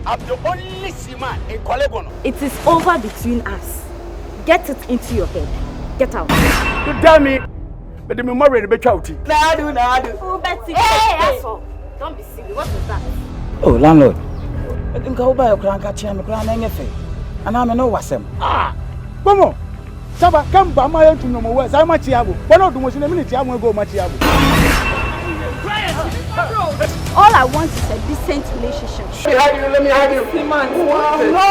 I'm the only seaman in Kolegono. It is over between us. Get it into your head. Get out. You damn me. But the memory the better out. Nadu. Oh, Betty. Hey, asshole. Don't be silly. What is that? Oh, landlord. I think I'll buy a crank at Cham Cran and Effie. And I'm no wasem. Momo. Saba, come by my own to no more. I'm Machiabo. One of the most in a minute, I won't go Machiabo. All I want is a decent relationship. Let me have you. Seaman. Oh no!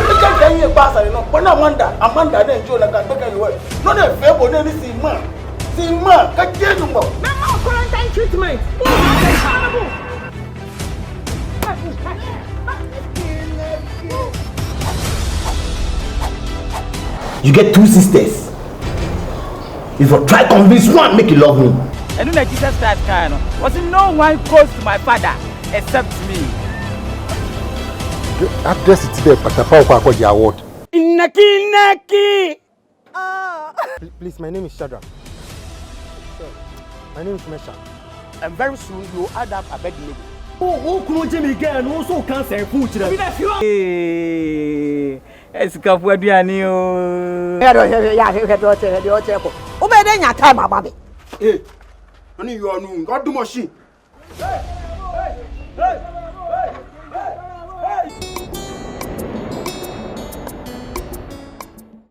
You can't tell me a bastard, you know. When Amanda, then Joe, like I take you away. Not a fair, but then Seaman. Seaman, can't get you more. No quarantine treatment. You get 2 sisters. If you try convince one, make you love me. And then Jesus Christ kind of was no one close to my father except me. Address it today, but the power of your award. Inaki. Please, my name is Shadrach. My name is Mesha. And very soon you will add up a bed name. Oh, Jimmy again, also cancer food. Hey, Escapo Dianio. Obey your time, Bobby. Hey, I need your noon. God do machine. Hey.